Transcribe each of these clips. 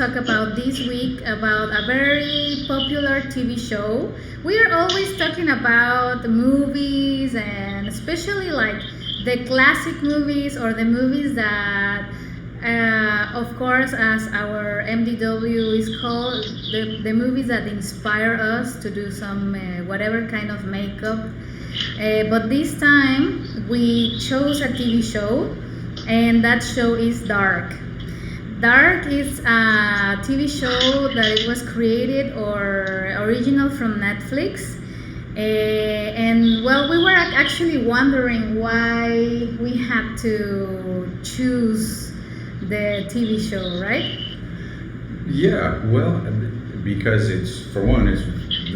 talk about this week about a very popular TV show. We are always talking about the movies and especially like the classic movies or the movies that, of course, as our MDW is called, the movies that inspire us to do some whatever kind of makeup. But this time we chose a TV show, and that show is Dark. Dark is a TV show that it was created or original from Netflix. And well, we were actually wondering why we had to choose the TV show, right? Yeah, well, because it's, for one, it's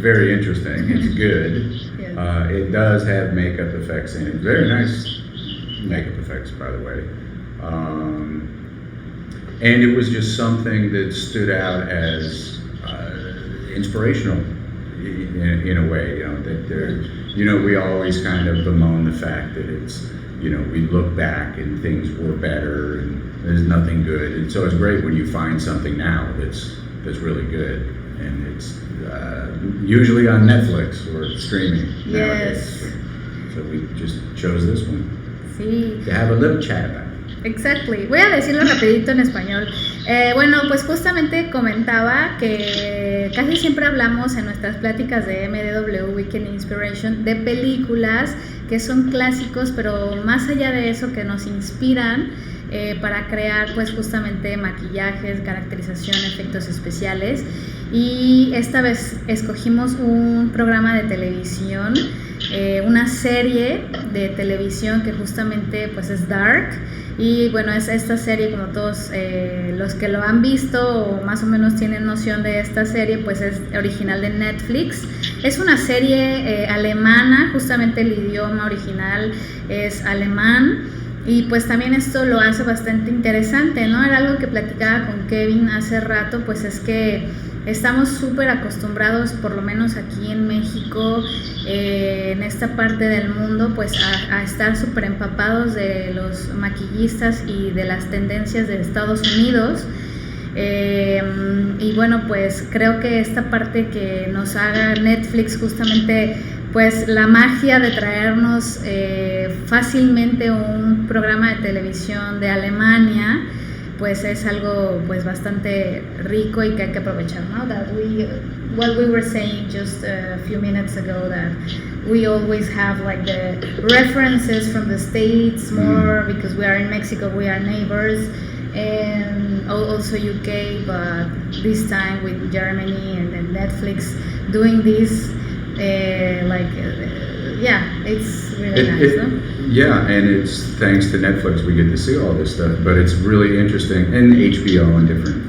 very interesting. It's good. Yes. It does have makeup effects in it. Very nice makeup effects, by the way. And it was just something that stood out as inspirational in a way. That there, we always kind of bemoan the fact that it's, we look back and things were better and there's nothing good. And so it's great when you find something now that's really good, and it's usually on Netflix or streaming Yes. nowadays. So we just chose this one Sí. to have a little chat about. Exactly. Voy a decirlo rapidito en español. Bueno, pues justamente comentaba que casi siempre hablamos en nuestras pláticas de MDW Weekend Inspiration de películas que son clásicos, pero más allá de eso que nos inspiran para crear pues justamente maquillajes, caracterización, efectos especiales. Y esta vez escogimos un programa de televisión, una serie de televisión que justamente pues es Dark. Y bueno, es esta serie, como todos los que lo han visto o más o menos tienen noción de esta serie, pues es original de Netflix. Es una serie alemana, justamente el idioma original es alemán. Y pues también esto lo hace bastante interesante, ¿no? Era algo que platicaba con Kevin hace rato, pues es que estamos súper acostumbrados, por lo menos aquí en México, en esta parte del mundo, pues a estar súper empapados de los maquillistas y de las tendencias de Estados Unidos. Y bueno, pues creo que esta parte que nos haga Netflix justamente pues la magia de traernos fácilmente un programa de televisión de Alemania, pues es algo pues bastante rico y que hay que aprovechar, ¿no? What we were saying just a few minutes ago, that we always have like the references from the States more because we are in Mexico, we are neighbors, and also UK, but this time with Germany and then Netflix doing this, it's really nice, no? Yeah, and it's thanks to Netflix we get to see all this stuff, but it's really interesting, and HBO and different,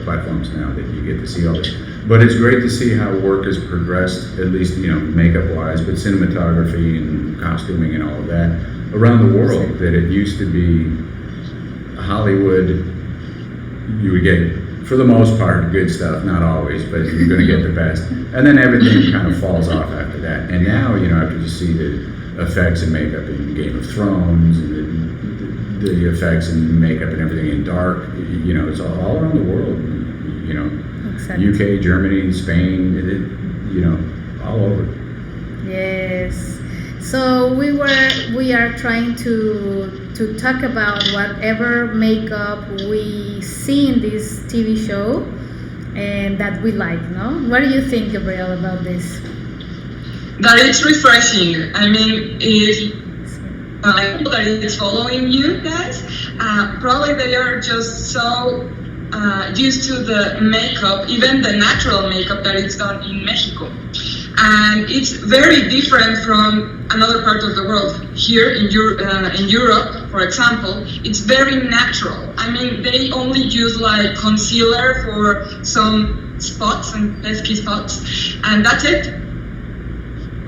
platforms now that you get to see all this. But it's great to see how work has progressed, at least, makeup-wise, but cinematography and costuming and all of that around the world, that it used to be Hollywood, you would get, for the most part, good stuff, not always, but you're going to get the best. And then everything kind of falls off after that. And now, after you see the effects and makeup in Game of Thrones, and the effects and makeup and everything in Dark, it's all around the world, Exactly. UK, Germany, Spain, all over. Yes. So we are trying to talk about whatever makeup we see in this TV show and that we like, no? What do you think, Gabriel, about this? That it's refreshing. I mean, people that is following you guys, probably they are just so used to the makeup, even the natural makeup that is done in Mexico. And it's very different from another part of the world. Here in Europe, for example, it's very natural. I mean, they only use like concealer for some spots and pesky spots, and that's it.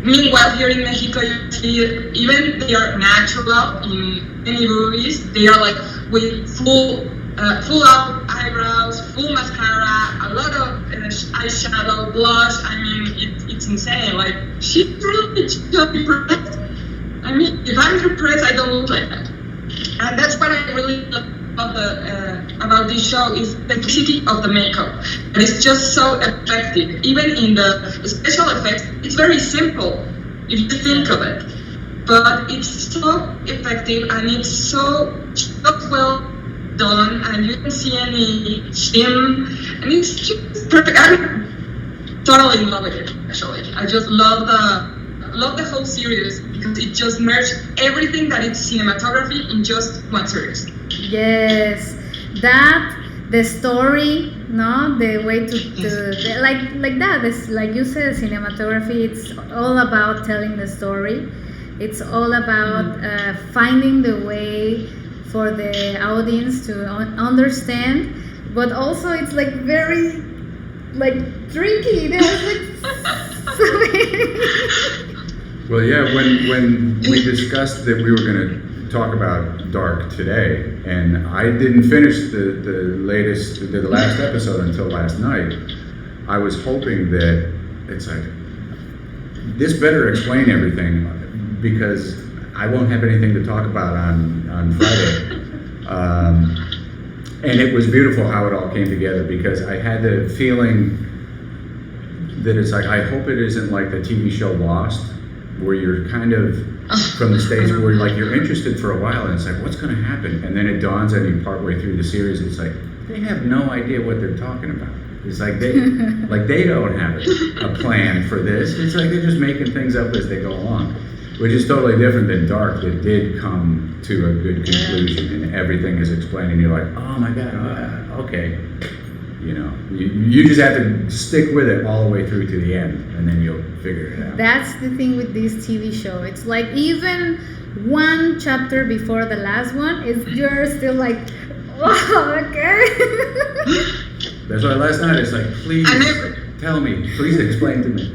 Meanwhile, here in Mexico, you see even they are natural in many movies. They are like with full out eyebrows, full mascara, a lot of eyeshadow, blush. I mean, it's insane. Like, she's really depressed. I mean, if I'm depressed, I don't look like that. And that's what I really love about about this show is the simplicity of the makeup. And it's just so effective. Even in the special effects, it's very simple if you think of it. But it's so effective and it's so well done, and you don't see any shim, and it's just perfect. I'm totally in love with it. Actually, I just love the whole series because it just merged everything that is cinematography in just one series. Yes, that the story, no, the way to like that. It's like you said, cinematography. It's all about telling the story. It's all about finding the way for the audience to understand, but also it's like very like tricky. There's like Well, yeah, when we discussed that we were going to talk about Dark today, and I didn't finish the last episode until last night, I was hoping that it's like, this better explain everything, because I won't have anything to talk about on Friday. And it was beautiful how it all came together, because I had the feeling that it's like, I hope it isn't like the TV show Lost, where you're kind of from the States where you're interested for a while and it's like, what's going to happen? And then it dawns on you partway through the series, it's like, they have no idea what they're talking about. It's like they don't have a plan for this. It's like they're just making things up as they go along, which is totally different than Dark, that did come to a good conclusion and everything is explained and you're like, oh my God, okay. You know, you just have to stick with it all the way through to the end, and then you'll figure it out. That's the thing with this TV show. It's like even one chapter before the last one, you're still like, oh, okay. That's why last night it's like, please tell me, please explain to me.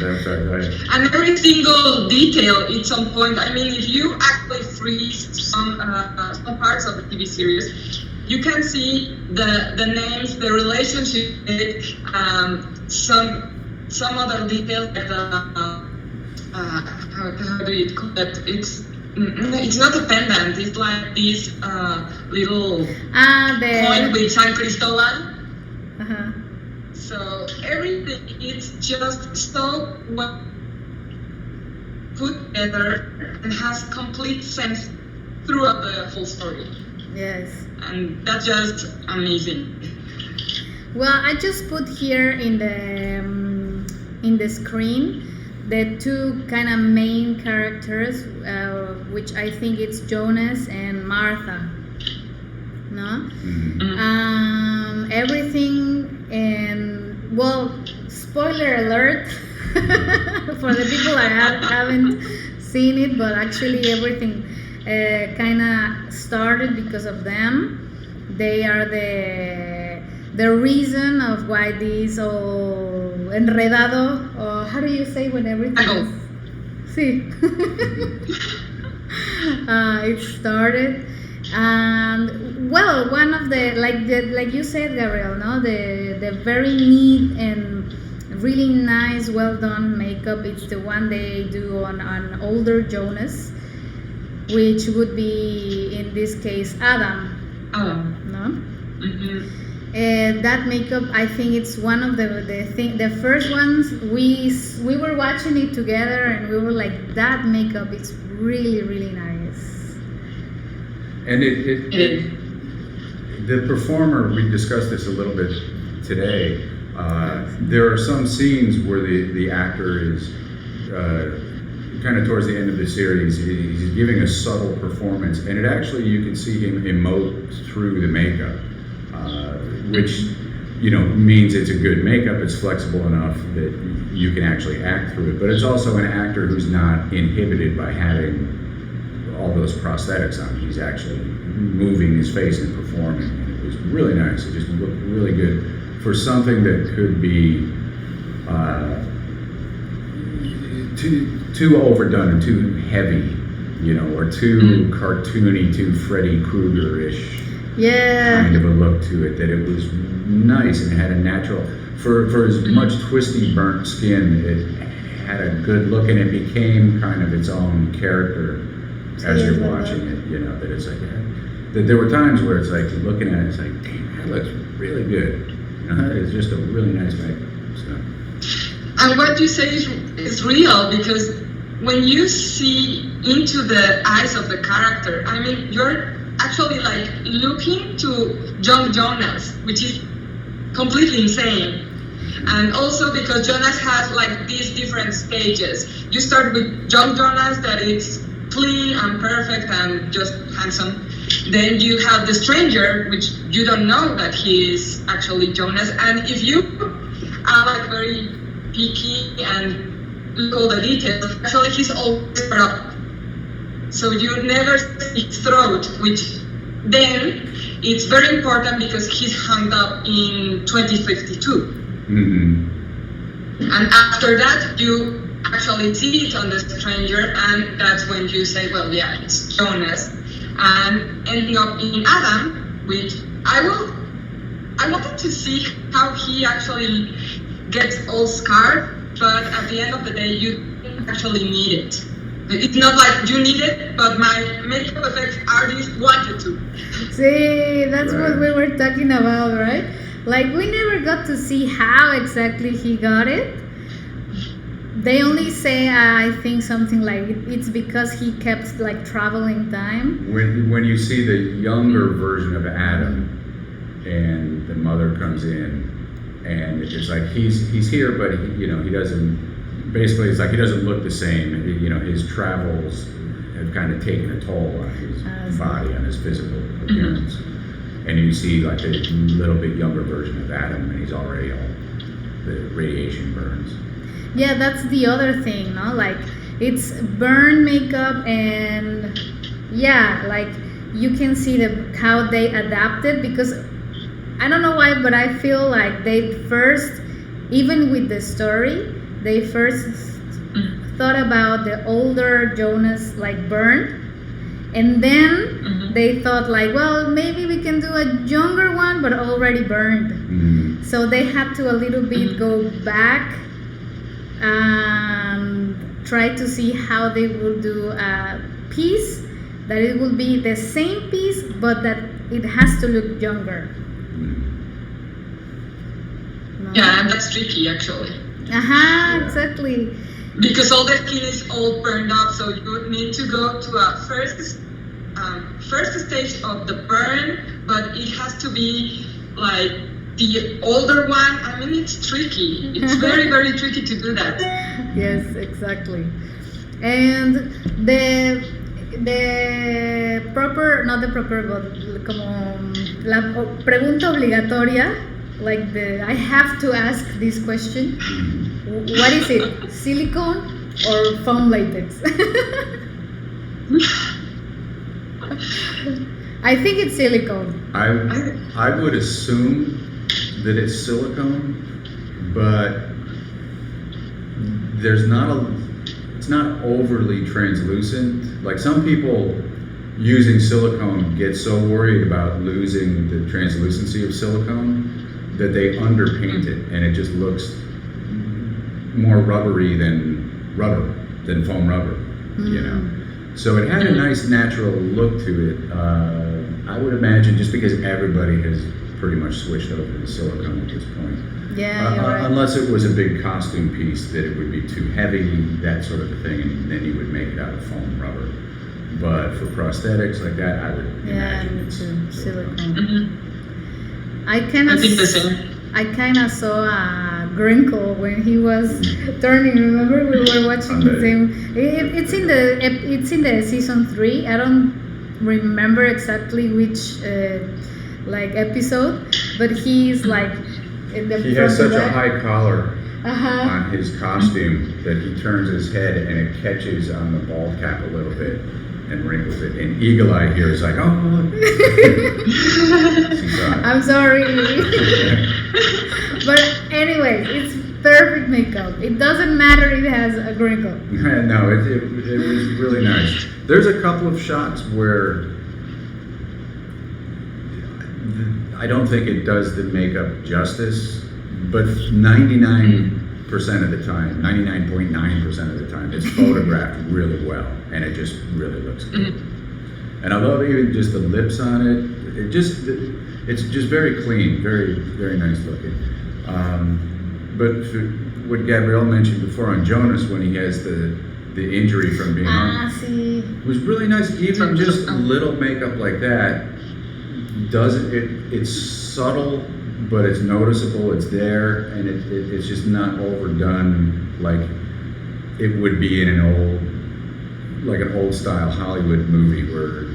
I'm sorry, go ahead. And every single detail at some point. I mean, if you actually freeze some parts of the TV series, you can see the names, the relationship, some other details like the how do you call it? It's not a pendant. It's like this little coin with San Cristobal. Uh-huh. So everything is just so well put together and has complete sense throughout the whole story. Yes. And that's just amazing. Well, I just put here in the screen the two kind of main characters, which I think it's Jonas and Martha. No? Mm-hmm. Everything, and well, spoiler alert for the people that haven't seen it, but actually everything kind of started because of them. They are the reason of why this enredado, or how do you say when everything is? Sí. It started, and well, one of like you said, Gabriel, no, the very neat and really nice, well done makeup. It's the one they do on older Jonas, which would be in this case Adam. No. Mm-hmm. That makeup, I think it's one of the first ones we were watching it together and we were like, that makeup is really, really nice. And the performer, we discussed this a little bit today. There are some scenes where the actor is kind of towards the end of the series, he's giving a subtle performance, and it actually, you can see him emote through the makeup, which, you know, means it's a good makeup, it's flexible enough that you can actually act through it, but it's also an actor who's not inhibited by having all those prosthetics on. He's actually moving his face and performing, and it was really nice. It just looked really good for something that could be too overdone and too heavy, you know, or too cartoony, too Freddy Krueger-ish kind of a look to it, that it was nice and had a natural, for as much twisty, burnt skin, it had a good look, and it became kind of its own character as you're watching it, you know, that it's like, that there were times where it's like looking at it, it's like, damn, that looks really good. It's just a really nice makeup. So. And what you say is real, because when you see into the eyes of the character, I mean, you're actually like looking to John Jonas, which is completely insane. And also because Jonas has like these different stages. You start with John Jonas, that is clean and perfect and just handsome. Then you have the stranger, which you don't know that he is actually Jonas. And if you are like very picky and look all the details, actually he's always covered up. So you never see his throat, which then it's very important because he's hung up in 2052. Mm-hmm. And after that, you actually see it on the stranger, and that's when you say, well, yeah, it's Jonas. And ending up in Adam, which I wanted to see how he actually gets all scarred, but at the end of the day, you don't actually need it. It's not like you need it, but my makeup effects artist wanted to. See, that's what we were talking about, right? Like, we never got to see how exactly he got it. They only say, I think something like it's because he kept like traveling time. When you see the younger version of Adam, and the mother comes in, and it's like he's here, but he doesn't. Basically, it's like he doesn't look the same. His travels have kind of taken a toll on his body, on his physical appearance. And you see like a little bit younger version of Adam, and he's already all the radiation burns. Yeah, that's the other thing, no? Like, it's burn makeup, and yeah, like you can see how they adapted, because I don't know why, but I feel like they first, even with the story, they first thought about the older Jonas like burned, and then they thought like, well, maybe we can do a younger one but already burned. Mm-hmm. So they had to a little bit go back and try to see how they will do a piece that it will be the same piece but that it has to look younger. No? Yeah, and that's tricky actually. Exactly. Because all the skin is all burned up, so you would need to go to a first stage of the burn, but it has to be like the older one. I mean, it's tricky. It's very, very tricky to do that. Yes, exactly. And the proper, not the proper, but como la pregunta obligatoria, like I have to ask this question. What is it? Silicone or foam latex? I think it's silicone. I would assume that it's silicone, but it's not overly translucent. Like, some people using silicone get so worried about losing the translucency of silicone that they underpaint it, and it just looks more rubbery than foam rubber, So it had a nice natural look to it. I would imagine just because everybody has pretty much switched over to silicone at this point. Yeah, you're right. Unless it was a big costume piece that it would be too heavy, that sort of a thing, and then you would make it out of foam rubber. But for prosthetics like that, I would imagine it's silicone. I kind of saw a Grinkle when he was turning. Remember, we were watching the same. It's in the season 3. I don't remember exactly which episode, but he's like in the. He has such a high collar on his costume that he turns his head and it catches on the bald cap a little bit and wrinkles it. And Eagle Eye here is like, oh. I'm sorry. But anyway, it's perfect makeup. It doesn't matter if it has a wrinkle. No, it was really nice. There's a couple of shots where I don't think it does the makeup justice, but 99% of the time, 99.9% of the time, it's photographed really well, and it just really looks good. And I love even just the lips on it. It's just very clean, very, very nice looking. But what Gabrielle mentioned before on Jonas, when he has the injury from being on, sí. it was really nice. Even just little makeup like that it's subtle, but it's noticeable. It's there, and it's just not overdone like it would be in an old style Hollywood movie where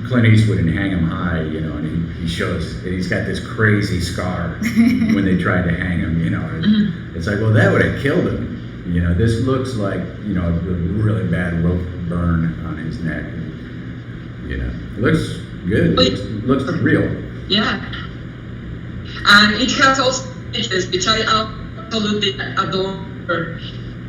Clint Eastwood and Hang 'em High, and he shows, and he's got this crazy scar when they tried to hang him, It's like, well, that would have killed him. This looks like, a really bad rope burn on his neck. It looks good. It looks real. Yeah. And it has also stages, which I absolutely adore.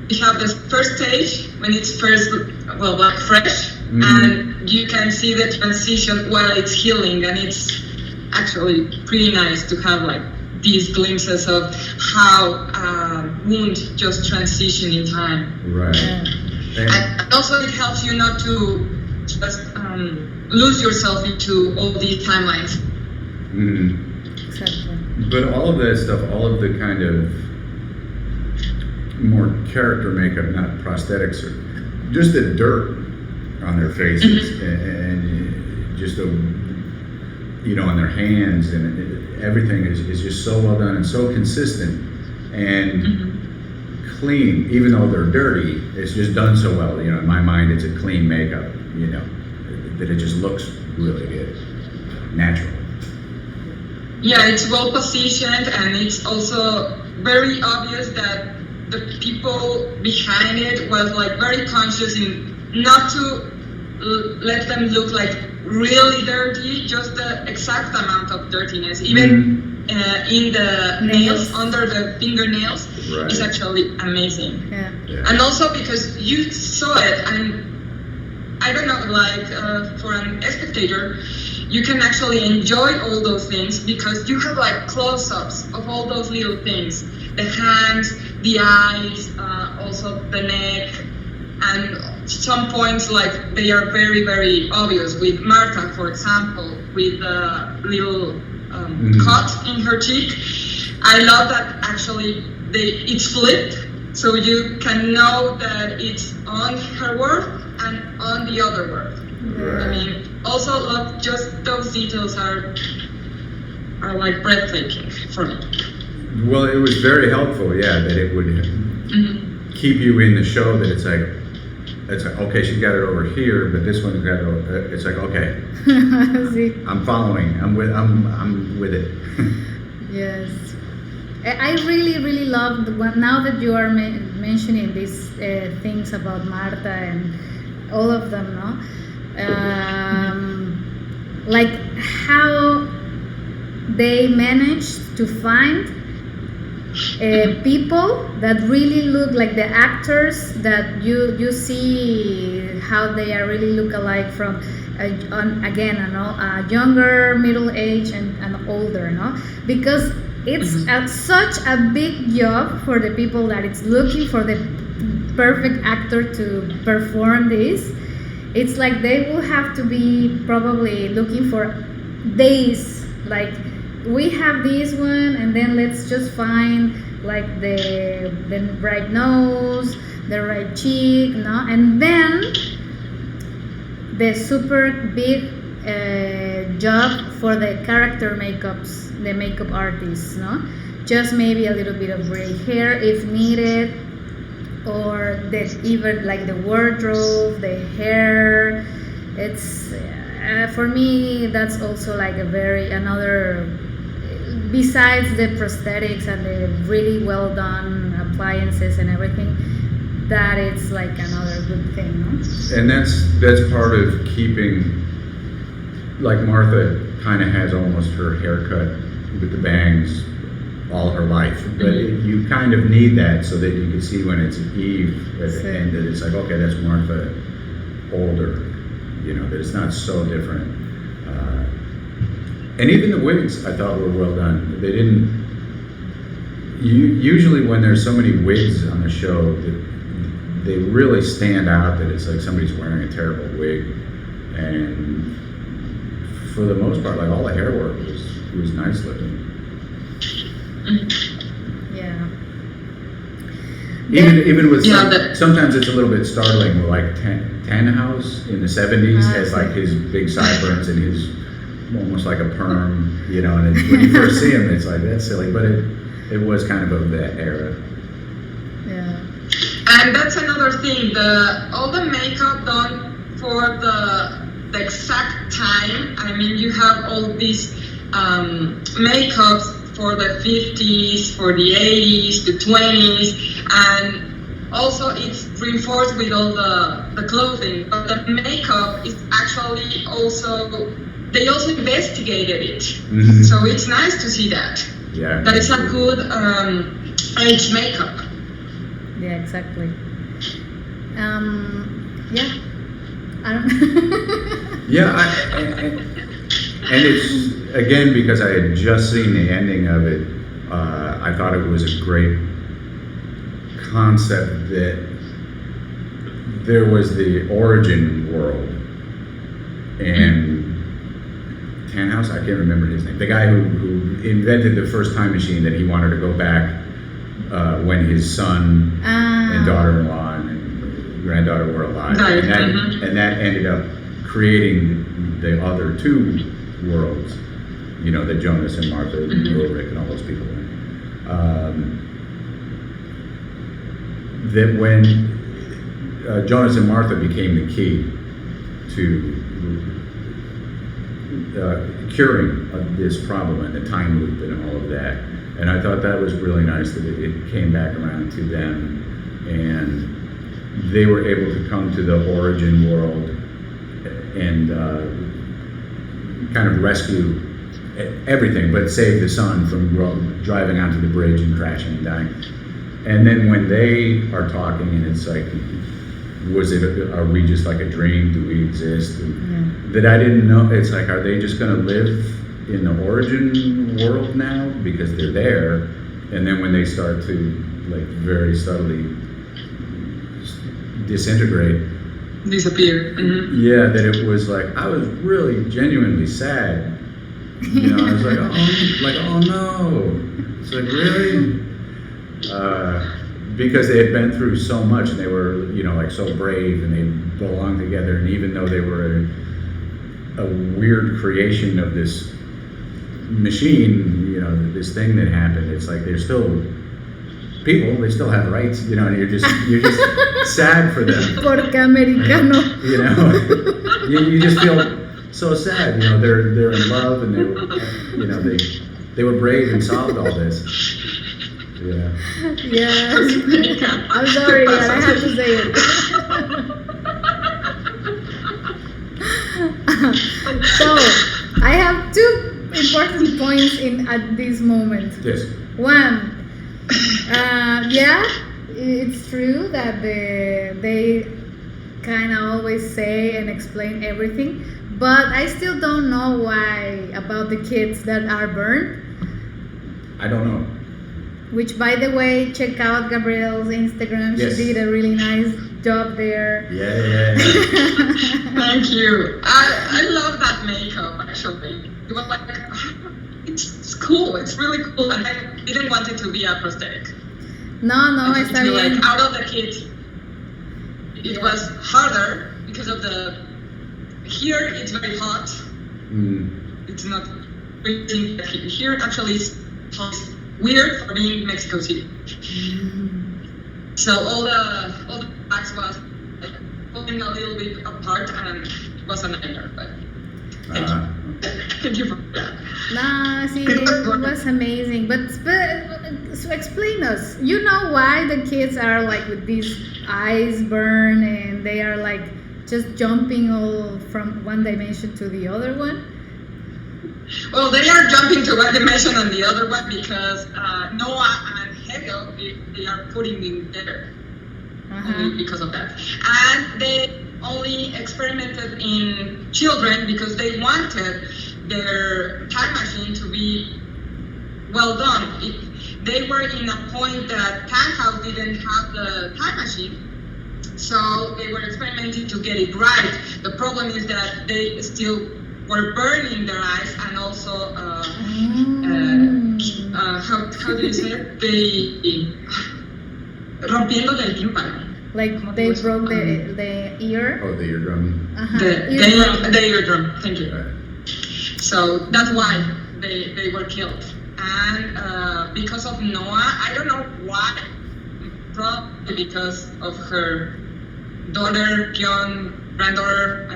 We have the first stage when it's first, like fresh, and you can see the transition while it's healing, and it's actually pretty nice to have like these glimpses of how wound just transition in time. Right. And also it helps you not to just lose yourself into all these timelines. Exactly. But all of that stuff, all of the kind of more character makeup, not prosthetics, or just the dirt on their faces and just on their hands, and everything is just so well done and so consistent and clean. Even though they're dirty, it's just done so well. In my mind, it's a clean makeup. That it just looks really good, natural. Yeah, it's well positioned, and it's also very obvious that the people behind it was like very conscious in not to let them look like really dirty, just the exact amount of dirtiness, even in the nails, under the fingernails, is actually amazing. Yeah. And also because you saw it, and I don't know, like for an spectator, you can actually enjoy all those things because you have like close-ups of all those little things, the hands, the eyes, also the neck, and some points like they are very, very obvious with Martha, for example, with the little cut in her cheek. I love that actually it's flipped, so you can know that it's on her work and on the other work. I mean, also love just those details are like breathtaking for me. Well, it was very helpful, that it would keep you in the show. That it's like okay, she got it over here, but this one's got it over. It's like okay, I'm following. I'm with it. Yes, I really, really love now that you are mentioning these things about Marta and all of them, no? Like how they managed to find people that really look like the actors that you see how they are really look alike from a younger, middle age, and older, no? Because it's such a big job for the people that it's looking for the perfect actor to perform this. It's like they will have to be probably looking for days, like we have this one, and then let's just find like the right nose, the right cheek, no? And then the super big job for the character makeups, the makeup artists, no? Just maybe a little bit of gray hair if needed, or even like the wardrobe, the hair. It's for me that's also like another, besides the prosthetics and the really well done appliances and everything, that it's like another good thing, no? And that's part of keeping, like Martha kind of has almost her haircut with the bangs all her life, but you kind of need that so that you can see when it's Eve at the end that it's like, okay, that's Martha older, that it's not so different. And even the wigs I thought were well done. They didn't, usually when there's so many wigs on the show, they really stand out, that it's like somebody's wearing a terrible wig. and for the most part, like all the hair work was nice looking. Yeah. Even with Yeah, sometimes it's a little bit startling. Like Tannhaus in the 70s has like his big sideburns and his almost like a perm, you know. And when you first see him, it's like that's silly, but it was kind of that era. Yeah. And that's another thing. All the makeup done for the exact time. I mean, you have all these makeups for the 50s, for the 80s, the 20s, and also it's reinforced with all the clothing. But the makeup is actually they also investigated it. Mm-hmm. So it's nice to see that. Yeah. That it's a good age makeup. Yeah, exactly. Yeah. I don't. Yeah, and it's again because I had just seen the ending of it. I thought it was a great concept that there was the origin world, and Tannhaus, I can't remember his name, the guy who invented the first time machine, that he wanted to go back when his son and daughter-in-law and granddaughter were alive, and that ended up creating the other two worlds, you know, that Jonas and Martha and Ulrich and all those people were in. That when Jonas and Martha became the key to curing this problem and the time loop and all of that. And I thought that was really nice that it came back around to them, and they were able to come to the origin world and kind of rescue everything, but save the son from driving onto the bridge and crashing and dying. And then when they are talking, and it's like, are we just like a dream? Do we exist? And that I didn't know. It's like, are they just going to live in the origin world now because they're there? And then when they start to like very subtly disintegrate, disappear. Mm-hmm. Yeah, that it was like, I was really genuinely sad. You know, I was like, oh no. It's like, really? Because they had been through so much, and they were, you know, like so brave, and they belonged together, and even though they were a weird creation of this machine, you know, this thing that happened, it's like they're still people, they still have rights, you know, and you're just sad for them. Porque americano. You know, you just feel so sad. You know, they're in love, and they were, you know, they were brave and solved all this. Yeah. Yes. I'm sorry, but I have to say it. So, I have two important points at this moment. Yes. One, yeah, it's true that they kind of always say and explain everything, but I still don't know why about the kids that are burned. I don't know. Which, by the way, check out Gabrielle's Instagram. Yes. She did a really nice job there. Yeah. Thank you. I love that makeup, actually. It was like, it's cool. It's really cool. And I didn't want it to be a prosthetic. No, I está feel bien. like out of the kids, it was harder because of here it's very hot. It's not freezing. Here actually it's weird for being Mexico City. So all the bags was like falling a little bit apart, and it was a nightmare. But thank you for that. Nah, see, it was amazing. But so explain us. You know why the kids are like with these eyes burn and they are like just jumping all from one dimension to the other one? Well, they are jumping to one dimension and the other one because Noah and Hegel, they are putting in there only because of that. And they only experimented in children because they wanted their time machine to be well done. They were in a point that Tannhaus didn't have the time machine, So they were experimenting to get it right. The problem is that they still were burning their eyes and also, how do you say it? Rompiendo del tímpano. Like they broke the ear. Oh, the eardrum. The eardrum. Thank you. Right. So that's why they were killed. And because of Noah, I don't know why, probably because of her daughter, young granddaughter, I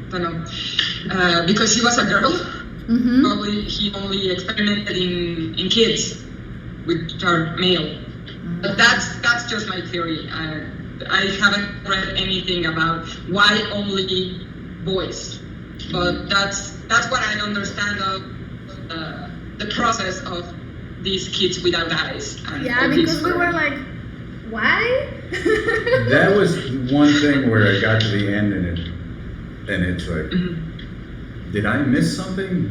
don't know, because she was a girl, probably he only experimented in kids, which are male. But that's just my theory. I haven't read anything about why only boys, but that's what I understand of the process of these kids without eyes. Yeah, because we were like, why? That was one thing where I got to the end and it's like, did I miss something?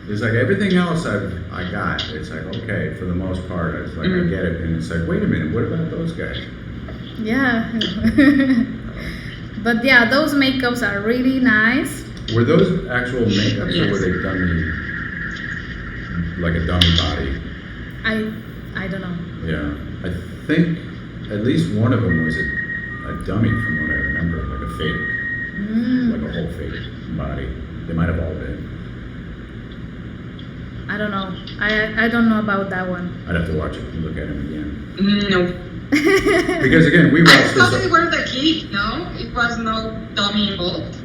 It's like everything else I got. It's like, okay, for the most part, it's like I get it, and it's like, wait a minute, what about those guys? Yeah. But yeah, those makeups are really nice. Were those actual makeups or were they dummy, like a dummy body? I don't know. Yeah, I think at least one of them was a dummy from what I remember, like a fake, like a whole fake body. They might have all been. I don't know. I don't know about that one. I'd have to watch it and look at him again. No. Because again, we I watched thought this. they were the kid, no? It was no dummy involved.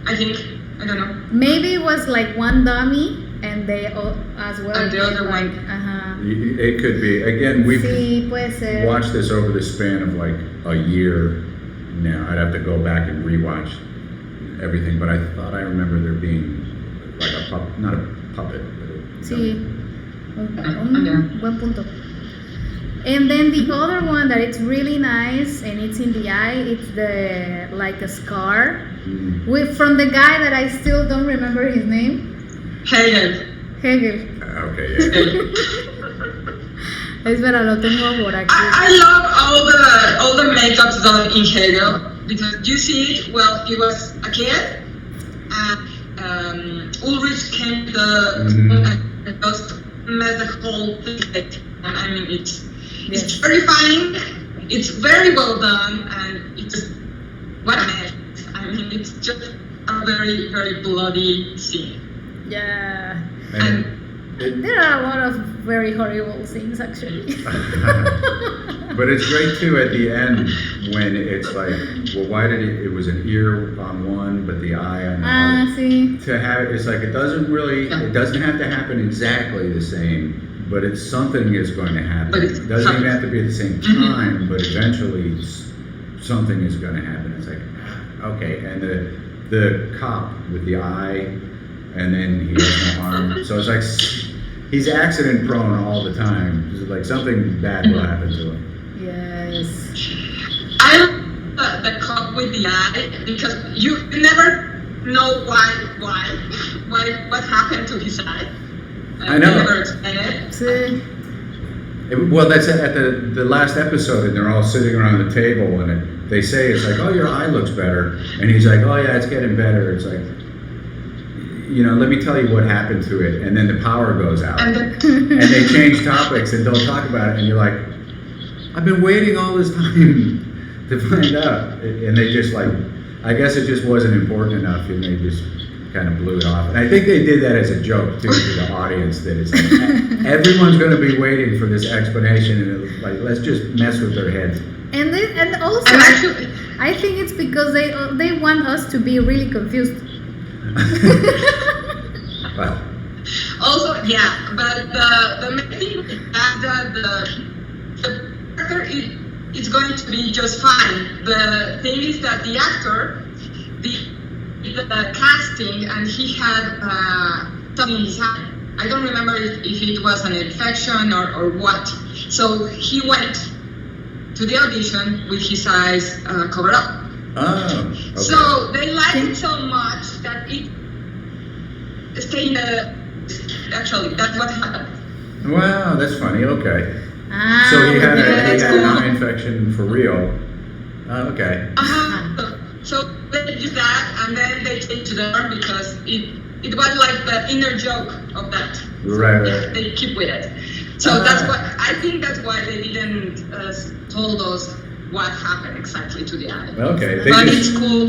I think. I don't know. Maybe it was like one dummy and they as well. And the other like, one. It could be. Again, we've Sí, puede ser. watched this over the span of like a year now. I'd have to go back and rewatch everything, but I thought I remember there being like a puppet, not a puppet. Sí. Buen punto. And then the other one that it's really nice and it's in the eye, it's the like a scar from the guy that I still don't remember his name. Hegel. Hegel. Okay, yeah. Espera, lo tengo por aquí. I love all the makeups done in Hegel because you see it. Well, he was a kid, and Ulrich came and just messed the whole thing. It's terrifying. It's very well done, and it's just what a mess. It's just a very very bloody scene. Yeah. And there are a lot of very horrible scenes actually. But it's great too at the end when it's like, well, why did it was an ear on one, but the eye on the other. Sí. To have it's like it doesn't have to happen exactly the same, but it's something is going to happen. It doesn't even have to be at the same time, but eventually something is going to happen. It's like, okay, and the cop with the eye, and then he has no arm, so it's like he's accident prone all the time. It's like something bad will happen to him. Yes. I love the cop with the eye because you never know what happened to his eye. I know. They never explain it. Sí. Well, that's at the last episode, and they're all sitting around the table, and they say, it's like, oh, your eye looks better. And he's like, oh, yeah, it's getting better. It's like, let me tell you what happened to it. And then the power goes out. And they change topics and don't talk about it. And you're like, I've been waiting all this time to find out. And they just I guess it just wasn't important enough, and they just kind of blew it off. And I think they did that as a joke too to the audience, that it's like everyone's going to be waiting for this explanation, and it's like, let's just mess with their heads. And also, I think it's because they want us to be really confused. Well, also, yeah, but the main thing is that the character is going to be just fine. The thing is that the actor, the casting, and he had something in his eye. I don't remember if it was an infection or what. So he went to the audition with his eyes covered up. oh, okay. So they liked it so much that it stayed in the... Actually, that's what happened. Wow, that's funny. Okay. Ah, So he had okay, an that's eye infection for real, Oh, okay. So they did that, and then they changed the arm because it was like the inner joke of that. So Right. they keep with it. So that's what I think. That's why they didn't told us what happened exactly to the eye. Okay. But it's cool.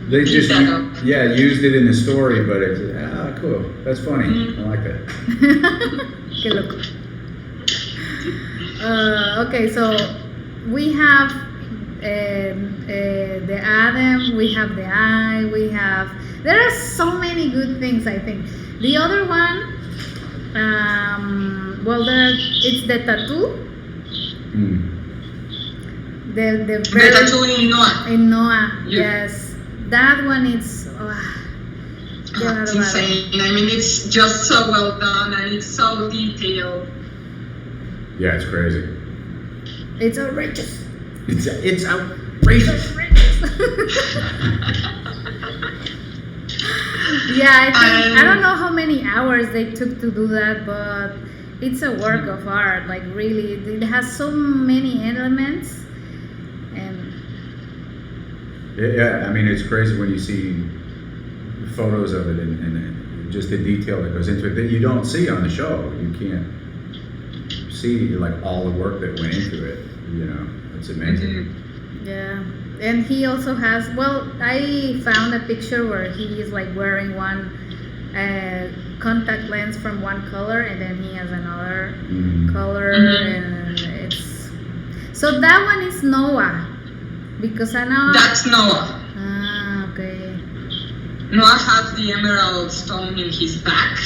They Keep just that up. used it in the story, but it's cool. That's funny. Mhm. I like that. Qué loco. Okay, so we have the Adam, we have the eye, there are so many good things, I think. The other one, it's the tattoo. Mm. The tattoo in Noah. In Noah, Yeah. yes. That one is It's insane. I mean, it's just so well done and it's so detailed. Yeah, it's crazy. It's outrageous. It's outrageous. Yeah, I don't know how many hours they took to do that, but it's a work of art. Like really, it has so many elements, and Yeah, I mean, it's crazy when you see photos of it and just the detail that goes into it that you don't see on the show. You can't see like all the work that went into it. You know, it's amazing. yeah. And he also has. Well, I found a picture where he is like wearing one contact lens from one color, and then he has another color, and it's. So that one is Noah, because I know. That's Noah. Ah, okay. Noah has the emerald stone in his back.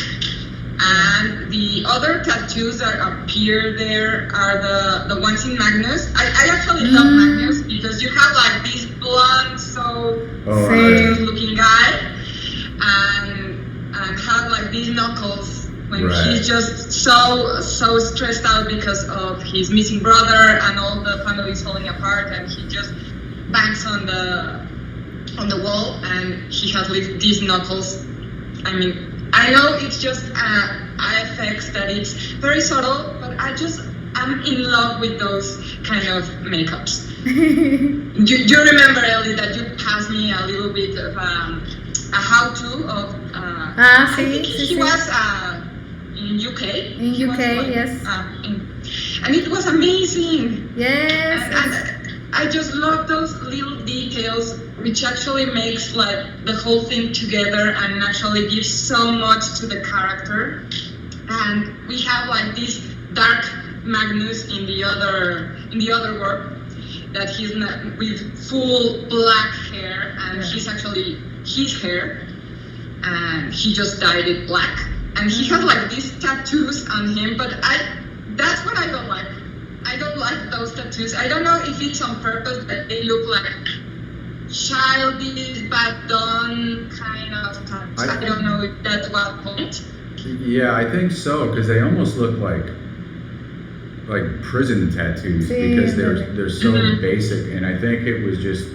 And the other tattoos that appear there are the ones in Magnus. I actually love Magnus because you have like this blonde, so looking guy, and have like these knuckles when he's just so stressed out because of his missing brother and all the family is falling apart, and he just bangs on the wall and he has these knuckles. I mean, I know it's just effects that it's very subtle, but I'm in love with those kind of makeups. you remember, Ellie, that you passed me a little bit of a how-to of. I think he was in UK. In UK, yes. And it was amazing. Yes. And I just love those little details, which actually makes like the whole thing together and actually gives so much to the character. And we have like this dark Magnus in the other work, that he's not with full black hair, and he's actually his hair, and he just dyed it black. And he has like these tattoos on him, but that's what I don't like. I don't like those tattoos. I don't know if it's on purpose, but they look like childish, bad done kind of tattoos. I don't know if that's what point. Yeah, I think so, because they almost look like prison tattoos because they're so basic, and I think it was just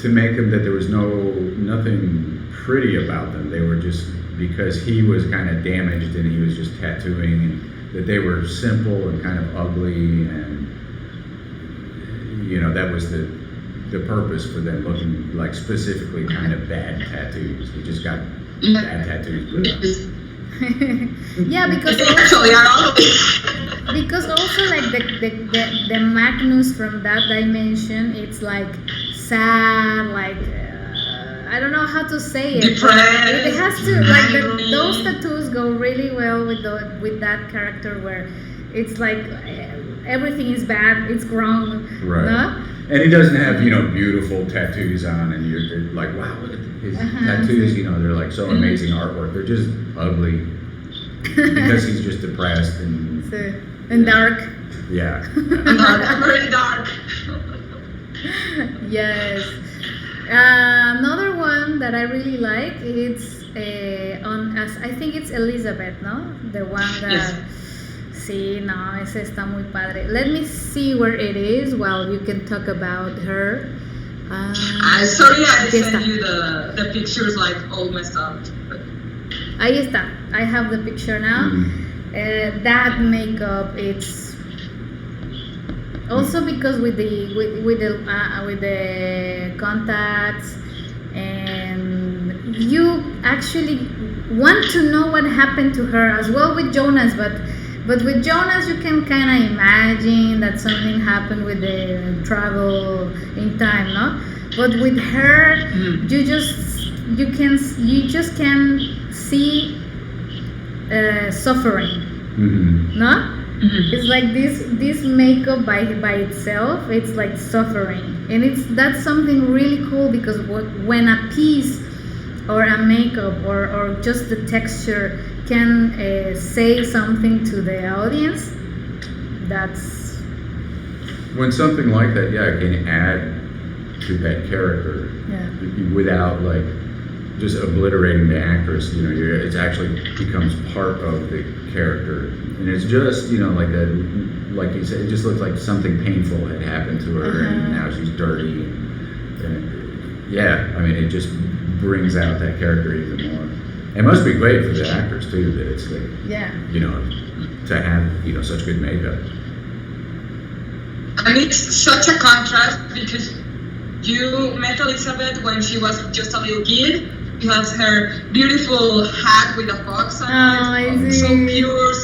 to make them that there was nothing pretty about them. They were just because he was kind of damaged and he was just tattooing, and that they were simple and kind of ugly, and that was the purpose for them looking like specifically kind of bad tattoos. He just got bad tattoos put on. Yeah, because also like the Magnus from that dimension, it's like sad, like I don't know how to say it. Depressed. It has to like those tattoos go really well with that character, where it's like everything is bad, it's wrong, right? No? And he doesn't have beautiful tattoos on, and you're like, wow, look at his tattoos. They're like so amazing artwork. They're just ugly because he's just depressed and dark. Yeah. Very dark. Yes. Another one that I really like, it's I think it's Elizabeth, no? The one that. Yes. Sí, no, ese está muy padre. Let me see where it is while you can talk about her. Sorry, I sent you the pictures like all messed up. Ahí está. I have the picture now. That makeup, it's Also because with the contacts, and you actually want to know what happened to her as well with Jonas, but with Jonas you can kind of imagine that something happened with the travel in time, no? But with her, you just can see suffering, no? It's like this makeup by itself, it's like suffering, and that's something really cool because when a piece or a makeup or just the texture can say something to the audience, that's when something like that, yeah, can add to that character, without like just obliterating the actress. You know, it actually becomes part of the character, and it's just, you know, like that, like you said, it just looks like something painful had happened to her, and now she's dirty. And yeah, I mean, it just brings out that character even more. It must be great for the actors too, that it's like, you know, to have, you know, such good makeup. And it's such a contrast because you met Elizabeth when she was just a little kid. She has her beautiful hat with a fox on it. So pure,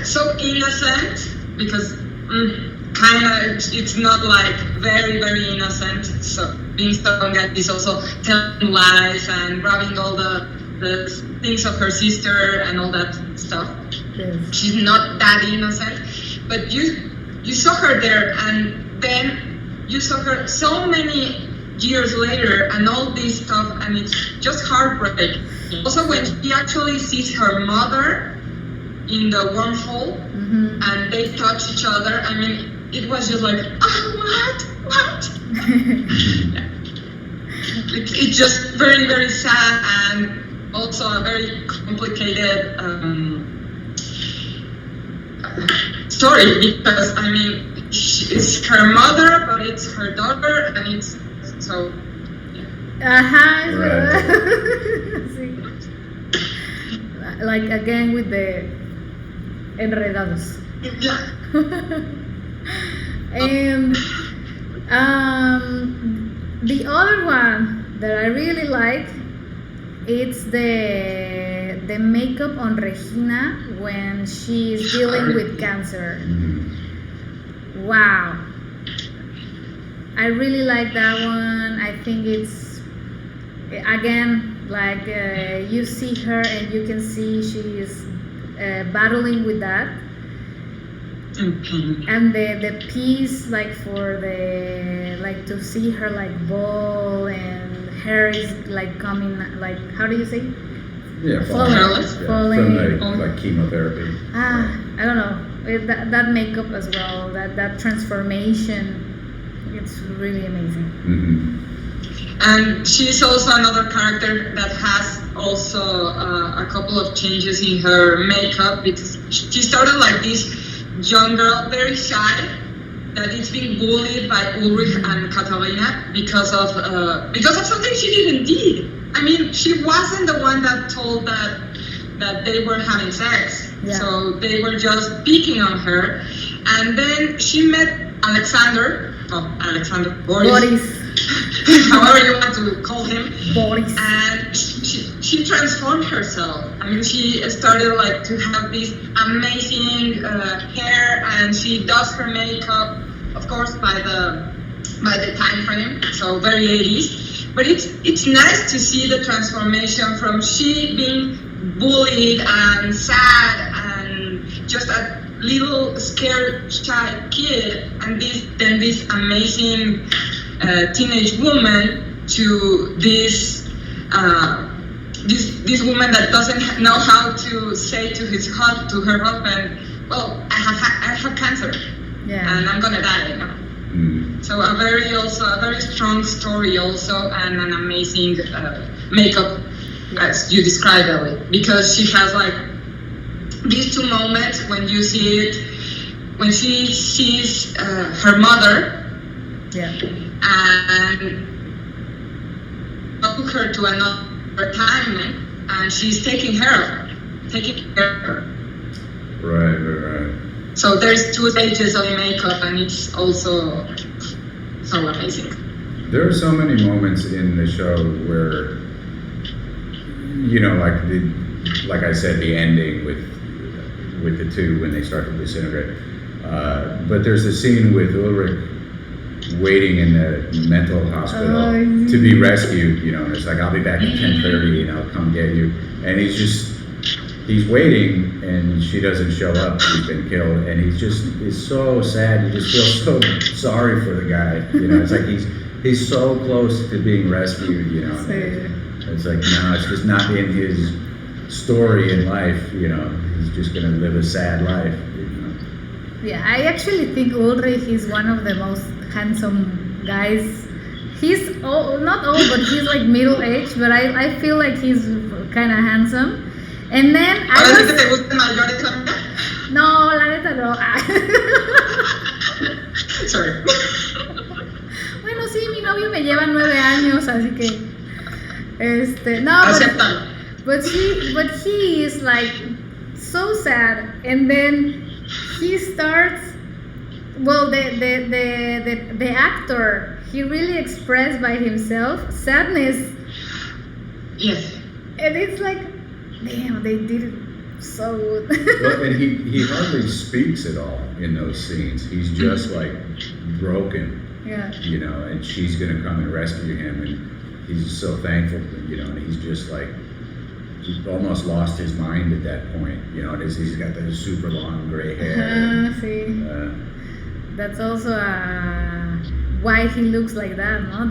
so innocent, because kind of it's not like very, very innocent. So being so young is also telling lies and grabbing all the things of her sister and all that stuff. Yes. She's not that innocent, but you saw her there, and then you saw her so many years later and all this stuff, and it's just heartbreaking. Also when she actually sees her mother in the wormhole and they touch each other, I mean, it was just like, what? It's just very, very sad, and also a very complicated story, because I mean, it's her mother, but it's her daughter, and it's so. Like again with the enredados. Yeah. And the other one that I really like, it's the makeup on Regina when she's dealing with cancer. Wow. I really like that one. I think it's, again, like you see her and you can see she is battling with that. And the piece, like for the, like to see her like ball and hair is like coming, like, how do you say? Yeah, falling. From like chemotherapy. I don't know. That makeup as well, that transformation, it's really amazing. And she's also another character that has also a couple of changes in her makeup, because she started like this young girl, very shy, that is being bullied by Ulrich and Katharina because of something she didn't do. I mean, she wasn't the one that told that they were having sex. Yeah. So they were just picking on her. And then she met Alexander Boris. However you want to call him. Boris. And she transformed herself. I mean, she started like to have this amazing hair, and she does her makeup, of course, by the time frame, so very 80s. But it's nice to see the transformation from she being bullied and sad and just a little scared shy kid, and this amazing teenage woman to this woman that doesn't know how to say to her husband, well, I have cancer, and I'm gonna die now. So a very strong story also, and an amazing makeup, as you described, Ellie, because she has like these two moments when you see it, when she sees her mother, and took her to another retirement, and she's taking care of her. Right. So there's 2 stages of makeup, and it's also so amazing. There are so many moments in the show where, like I said, the ending with the two when they start to disintegrate. But there's a scene with Ulrich waiting in the mental hospital to be rescued. And it's like, I'll be back at 10:30 and I'll come get you. And he's waiting, and she doesn't show up. She's been killed, and he's so sad. You just feel so sorry for the guy. It's like he's so close to being rescued. It's like, no, it's just not in his story in life. He's just gonna live a sad life. Yeah, I actually think Ulrich is one of the most handsome guys. He's not old, but he's like middle aged. But I feel like he's kind of handsome. And then ¿Te gusta mayor de Colombia? No, la neta no. Sorry. Bueno, sí, mi novio me lleva 9 años, así que no, but he is like so sad, and then he starts. Well, the actor, he really expressed by himself sadness. Yes. And it's like, damn, they did it so good. Well, and he hardly speaks at all in those scenes. He's just like broken. Yeah. And she's gonna come and rescue him, and he's just so thankful, and he's just like, he almost lost his mind at that point, and he's got those super long gray hair. See. That's also why he looks like that, no?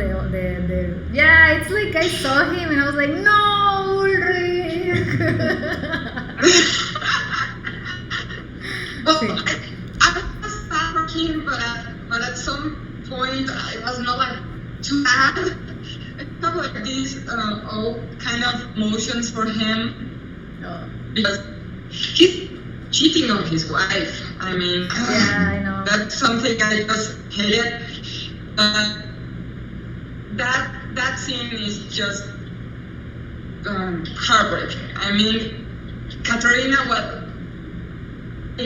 Yeah, it's like I saw him and I was like, no, Ulrich. Well, I was sad for him, but at some point I was not like too mad. I have like these all kind of emotions for him because he's cheating on his wife. I mean, yeah, I know. That's something I just hated. That scene is just heartbreaking. I mean, Katarina was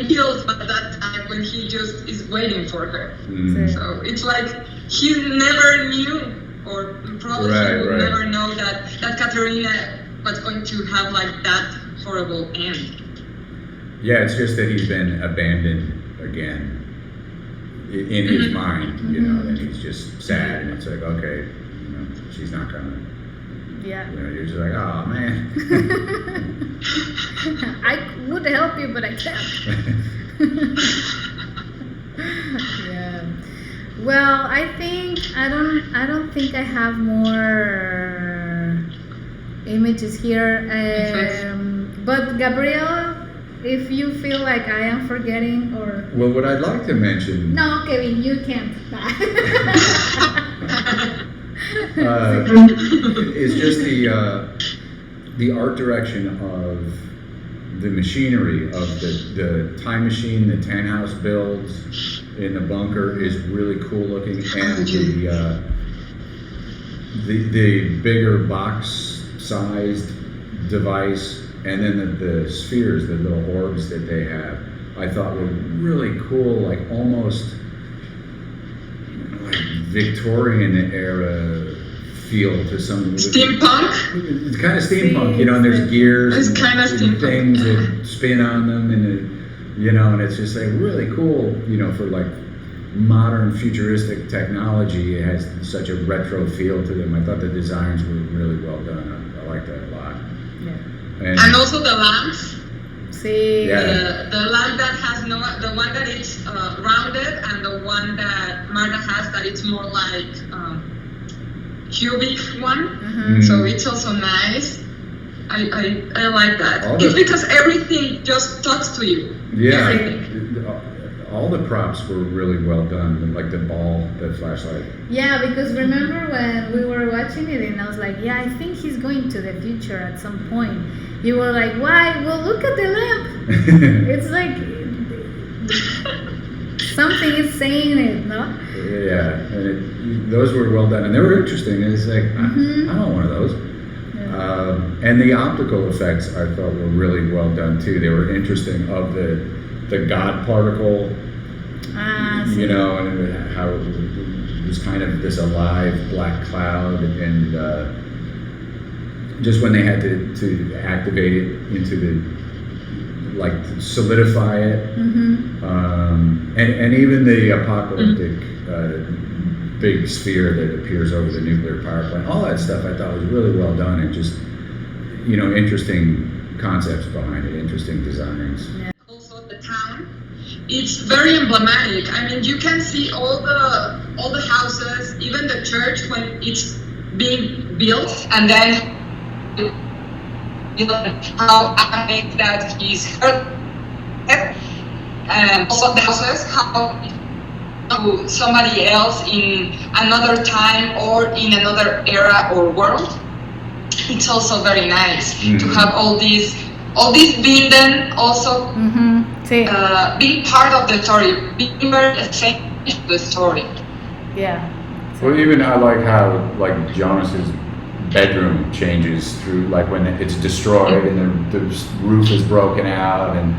killed by that time when he just is waiting for her. Mm. So it's like he never knew, or probably he would never know that Katarina was going to have like that horrible end. Yeah, it's just that he's been abandoned again in his mind, and he's just sad, and it's like, okay, she's not coming. Yeah. You're just like, oh man. I would help you, but I can't. Yeah. Well, I don't think I have more images here. But Gabriel, if you feel like I am forgetting or... Well, what I'd like to mention... No, Kevin, you can't. is just the art direction of the machinery of the time machine, the Tannhaus builds in the bunker is really cool looking, and the bigger box sized device, and then the spheres, the little orbs that they have, I thought were really cool, like almost like Victorian era feel to some steampunk. It's kind of steampunk, and there's gears and things that spin on them, and and it's just like really cool, for like modern futuristic technology. It has such a retro feel to them. I thought the designs were really well done. I like that a lot. Yeah. And also the lamps. See. Yeah. The lamp that has the one that is rounded, and the one that Marta has that it's more like cubic one. Mm-hmm. So it's also nice. I like that. It's because everything just talks to you. Yeah. Everything. All the props were really well done, like the ball, the flashlight. Yeah, because remember when we were watching it and I was like, yeah, I think he's going to the future at some point. You were like, why? Well, look at the lamp. It's like something is saying it, no? Yeah, and those were well done, and they were interesting. And it's like, I don't want one of those. Yeah. And the optical effects I thought were really well done too. They were interesting of the God particle, Ah, sí. you know, and how it was kind of this alive black cloud, and just when they had to activate it into the, like, solidify it, and even the apocalyptic big sphere that appears over the nuclear power plant, all that stuff I thought was really well done, and just, you know, interesting concepts behind it, interesting designs. Also the town, it's very emblematic. I mean, you can see all the houses, even the church when it's being built, and then you know how make that is hurt, and also the houses how to somebody else in another time or in another era or world. It's also very nice to have all these being then also Sí. being part of the story, being very essential to the story. Yeah. Well, even I like how, like, Jonas's bedroom changes through, like, when it's destroyed and the roof is broken out, and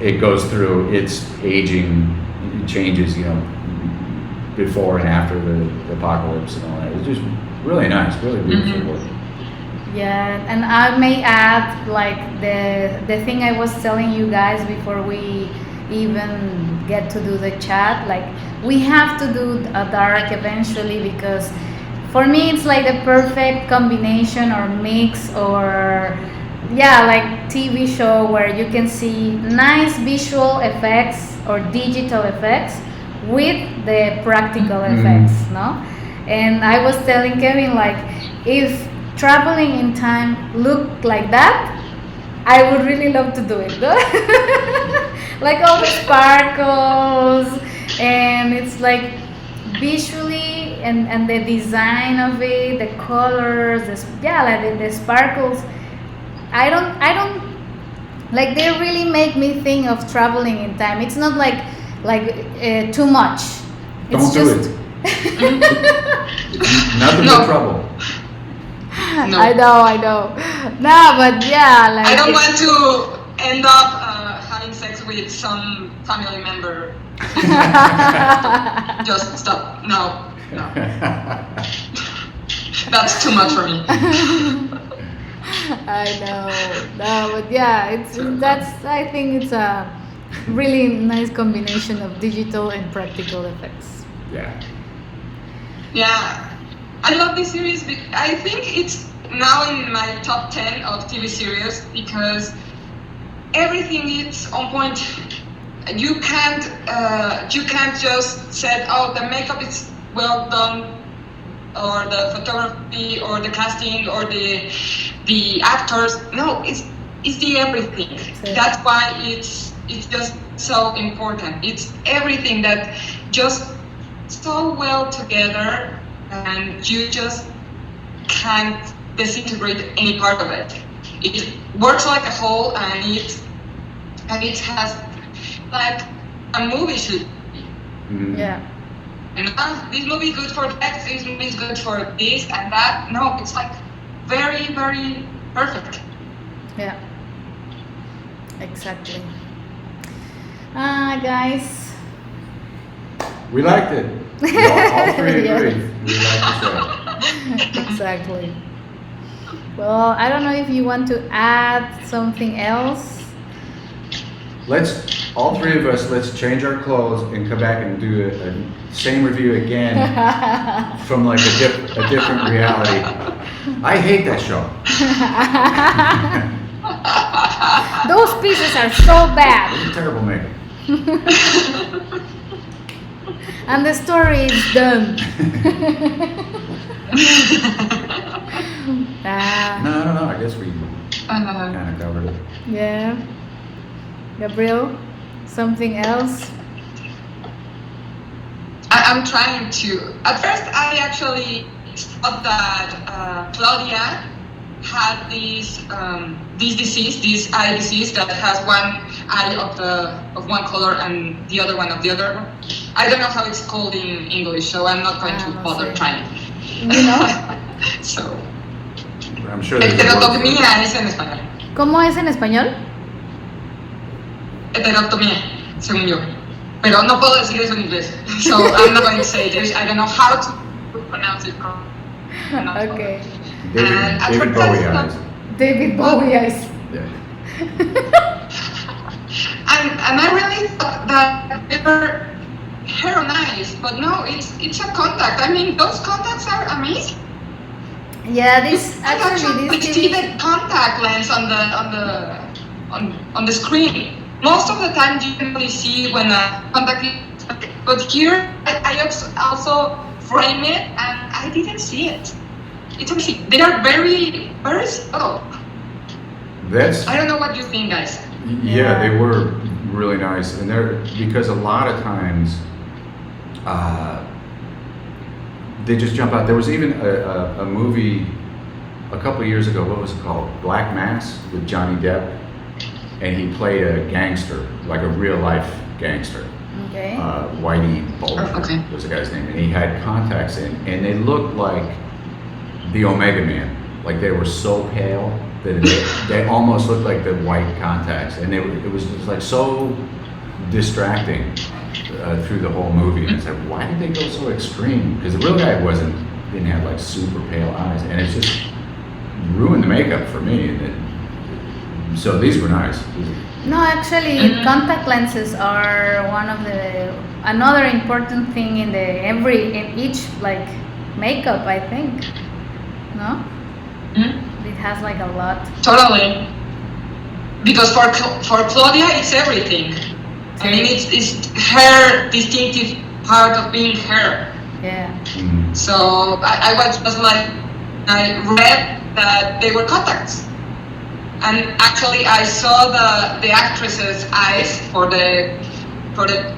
it goes through its aging changes, you know, before and after the apocalypse and all that. It's just really nice, really beautiful work. Yeah, and I may add, like, the thing I was telling you guys before we even get to do the chat, like, we have to do a dark eventually, because for me it's like the perfect combination or mix, or yeah, like TV show where you can see nice visual effects or digital effects with the practical effects, no? And I was telling Kevin, like, if traveling in time looked like that, I would really love to do it, no? Like all the sparkles, and it's like visually, and the design of it, the colors, like the sparkles. I don't like, they really make me think of traveling in time. It's not like too much. It's Don't do it. Nothing but trouble. No. I know. No, but yeah, like I don't want to end up having sex with some family member. Just stop. No. That's too much for me. I know. No, but yeah, I think it's a really nice combination of digital and practical effects. Yeah. Yeah, I love this series. I think it's now in my top 10 of TV series because everything is on point. You can't just say, oh, the makeup is well done, or the photography, or the casting, or the actors. No, it's the everything. That's why it's just so important. It's everything that just so well together, and you just can't disintegrate any part of it. It works like a whole, and it has like a movie should be. Yeah. And this movie is good for that, this movie is good for this and that. No, it's like very, very perfect. Yeah. Exactly. Guys. We liked it. All three Yes. agreed. We liked the show. Exactly. Well, I don't know if you want to add something else. All three of us, let's change our clothes and come back and do a same review again from like a different reality. I hate that show. Those pieces are so bad. It's terrible makeup. And the story is done. No, I don't know. I guess we kind of covered it. Yeah. Gabriel, something else? I'm trying to. At first, I actually thought that Claudia had this disease, this eye disease that has one eye of one color and the other one of the other. I don't know how it's called in English, so I'm not going to bother trying. You know? So. I'm sure there's a word for it. Estereotopía es en español. ¿Cómo es en español? heterectomía, según yo. Pero no puedo decir eso en inglés. So I'm not going to say it. I don't know how to pronounce it. Okay. David Bowie eyes. David Bowie eyes. Yeah. And I really thought that they were hair on eyes, but no, it's a contact. I mean, those contacts are amazing. Yeah, this I actually actually this see TV the contact lens on the screen. Most of the time, you can only see when a contact is, but here I also frame it, and I didn't see it. It's amazing. They are very, very subtle. That's I don't know what you think, guys. yeah, they were really nice, and they're because a lot of times they just jump out. There was even a movie a couple of years ago. What was it called? Black Mass with Johnny Depp, and he played a gangster, like a real life gangster. Okay. Whitey Bulger Okay. was the guy's name, and he had contacts in, and they looked like the Omega Man. Like they were so pale that they almost looked like the white contacts, and it was just like so distracting through the whole movie. And it's like, why did they go so extreme? Because the real guy didn't have like super pale eyes, and it just ruined the makeup for me. So these were nice. No, actually, contact lenses are another important thing in each like makeup. I think, no, it has like a lot. Totally. Because for Claudia, it's everything. I mean, it's her distinctive part of being her. Yeah. So I was just like, I read that they were contacts. And actually, I saw the actress's eyes for the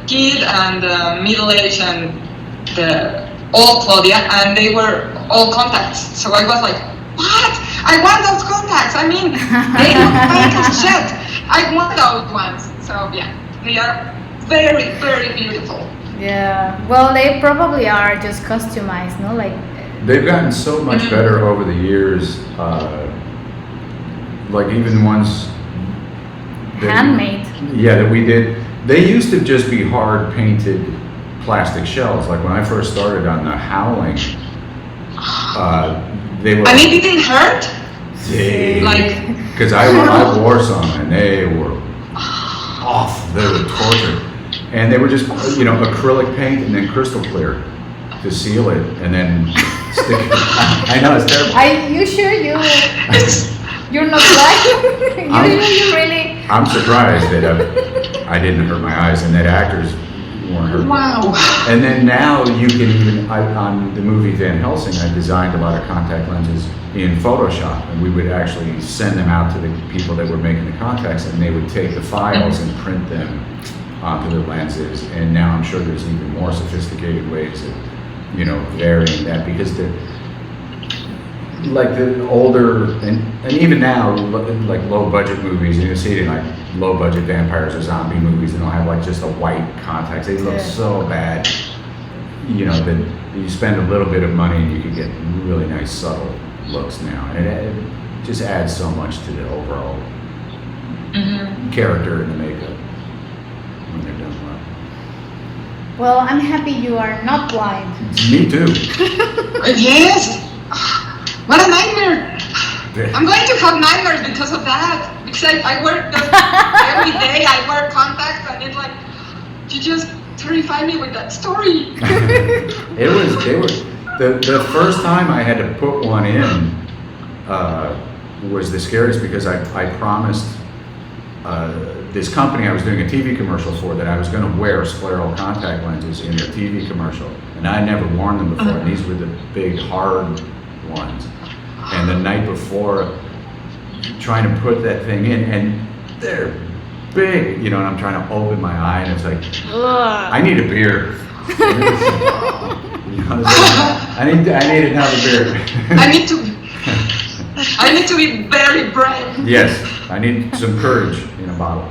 kid and the middle age and the old Claudia, and they were all contacts. So I was like, what? I want those contacts. I mean, they look like a shit. I want those ones. So yeah, they are very, very beautiful. Yeah. Well, they probably are just customized, no? Like. They've gotten so much better over the years. Like even ones Handmade. That we did. They used to just be hard painted plastic shells. Like when I first started on the Howling, they were. And it didn't hurt. Like. Because I wore some and they were off. They were torture, and they were just acrylic paint and then crystal clear to seal it, and then stick it. I know it's terrible. Are you sure you're not lying? you really? I'm surprised that I didn't hurt my eyes and that actors weren't hurt. Wow. And then now you can even, on the movie Van Helsing, I designed a lot of contact lenses in Photoshop, and we would actually send them out to the people that were making the contacts, and they would take the files and print them onto the lenses. And now I'm sure there's even more sophisticated ways of, varying that, because like the older and even now, like low budget movies, you see it in like low budget vampires or zombie movies, and they'll have like just a white contacts. They look so bad, that you spend a little bit of money and you can get really nice subtle looks now, and it just adds so much to the overall character and the makeup when they're done well. Well, I'm happy you are not blind. Me too. Yes. What a nightmare! I'm going to have nightmares because of that. Because I wear every day. I wear contacts, and it's like you just terrify me with that story. The first time I had to put one in was the scariest, because I promised this company I was doing a TV commercial for that I was going to wear scleral contact lenses in their TV commercial, and I had never worn them before. And these were the big hard ones. And the night before, trying to put that thing in, and they're big, and I'm trying to open my eye, and it's like, I need a beer. I need another beer. I need to be very brave. Yes, I need some courage in a bottle.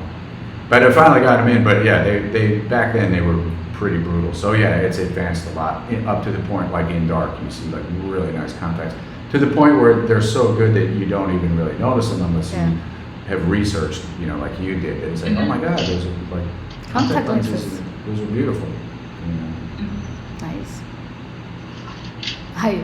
But I finally got them in. But yeah, they back then they were pretty brutal. So yeah, it's advanced a lot, up to the point like in dark you see like really nice contacts, to the point where they're so good that you don't even really notice them unless you have researched, you know, like you did, and say, oh my God, those are like Contact lenses. Those are beautiful. You know? Nice. Hi.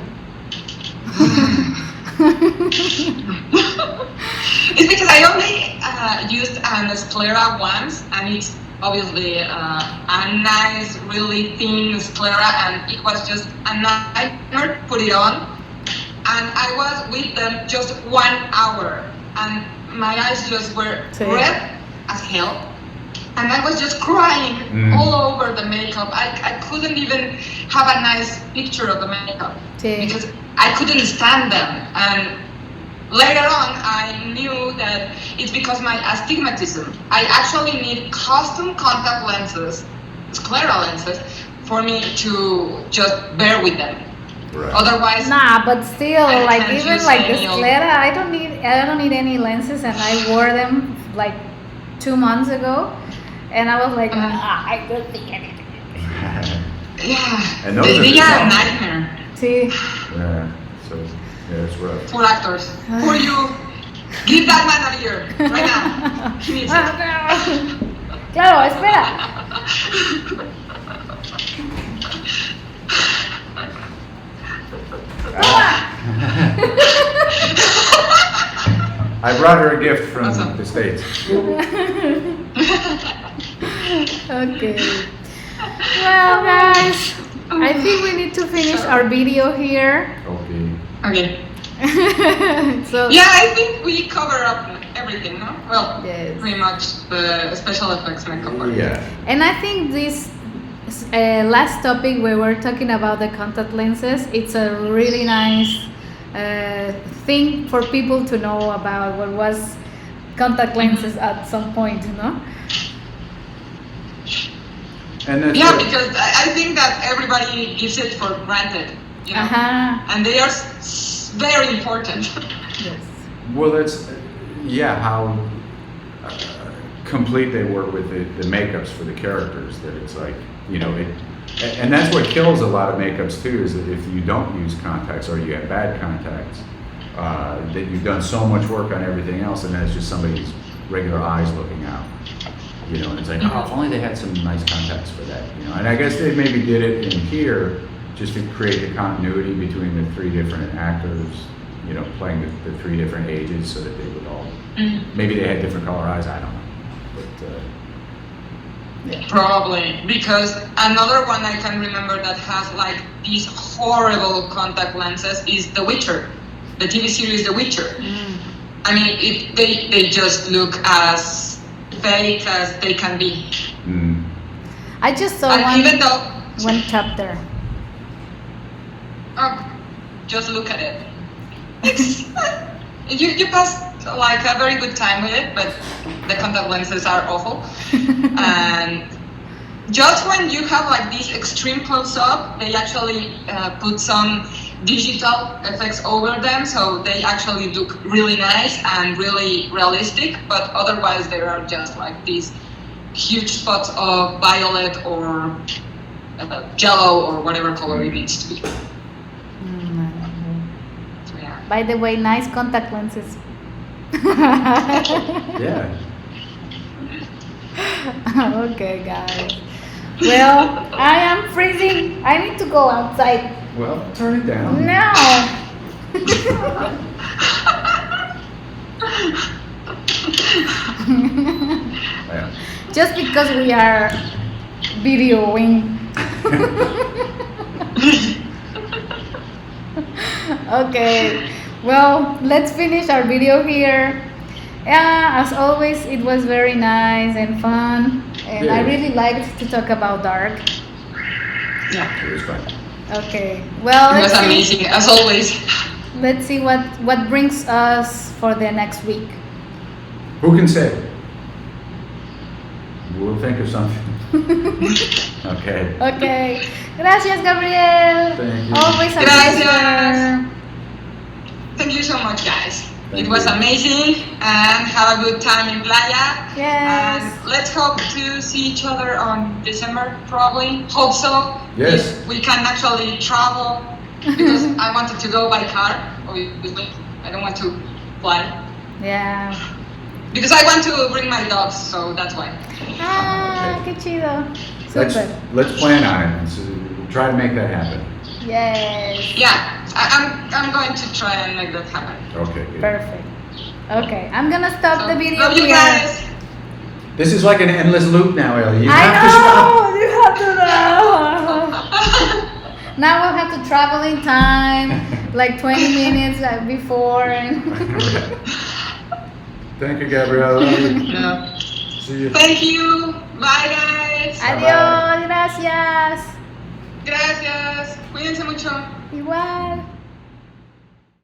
It's because I only used an sclera once, and it's obviously a nice, really thin sclera, and it was just a nightmare to put it on. And I was with them just 1 hour, and my eyes just were red as hell. And I was just crying all over the makeup. I couldn't even have a nice picture of the makeup because I couldn't stand them. And later on, I knew that it's because my astigmatism. I actually need custom contact lenses, sclera lenses, for me to just bear with them. Right. Otherwise, nah, but still, I like can't even use like the any of- sclera, I don't need any lenses, and I wore them like 2 months ago, and I was like, I don't see anything. yeah, And those they are are a the- nightmare. See, Yeah, so yeah, it's rough. Poor actors. Poor you. Give that man a beer right now. He needs it. Claro, espera. I brought her a gift from Awesome. the States. Okay. Well, guys, I think we need to finish our video here. Okay. Okay. So Yeah, I think we cover up everything, no? Well, Yes. pretty much the special effects makeup. Yeah. And I think this last topic where we're talking about the contact lenses, it's a really nice thing for people to know about what was contact lenses at some point, you know? And that's Yeah, what- because I think that everybody gives it for granted, you know? And they are very important. Yes. well, that's how complete they were with the makeups for the characters. That it's like, you know, and that's what kills a lot of makeups too. Is that if you don't use contacts or you have bad contacts, that you've done so much work on everything else, and then it's just somebody's regular eyes looking out. You know, and it's like, oh, if only they had some nice contacts for that. You know, and I guess they maybe did it in here just to create the continuity between the three different actors. You know, playing the three different ages, so that they would all maybe they had different color eyes. I don't know, but. Probably, because another one I can remember that has like these horrible contact lenses is The Witcher, the TV series The Witcher. I mean, they just look as fake as they can be. I just saw And even though, one chapter. just look at it. You pass like a very good time with it, but the contact lenses are awful. And just when you have like this extreme close-up, they actually put some digital effects over them, so they actually look really nice and really realistic, but otherwise they are just like these huge spots of violet or yellow or whatever color it needs to be. So yeah. By the way, nice contact lenses. Yeah. Okay, guys. Well, I am freezing. I need to go outside. Well, turn it down. No. Yeah. Just because we are videoing. Okay. Well, let's finish our video here. Yeah, as always, it was very nice and fun, and I Yeah. really liked to talk about Dark. Yeah. It was fun. Okay. Well, It was let's see. amazing, as always. Let's see what brings us for the next week. Who can say? We'll think of something. Okay. Okay. Gracias, Gabriel. Thank you. Always a Gracias. pleasure. Thank you so much, guys. Thank It was you. amazing, and have a good time in Playa. Yes. And let's hope to see each other on December, probably. Hope so. Yes. If we can actually travel, because I wanted to go by car, obviously. I don't want to fly. Yeah. because I want to bring my dogs, so that's why. Ah, qué chido. Let's Super. plan on it. Let's try to make that happen. Yes. Yeah, I'm going to try and make that happen. Okay. Good. Perfect. Okay, I'm gonna stop So, the video love you here. guys. This is like an endless loop now, Ellie. You I have to stop. know. You have to know. Now we'll have to travel in time, like 20 minutes before. And Thank you, Gabriela. Yeah. See you. Thank you. Bye, guys. Adiós, gracias. Gracias. Cuídense mucho. Igual.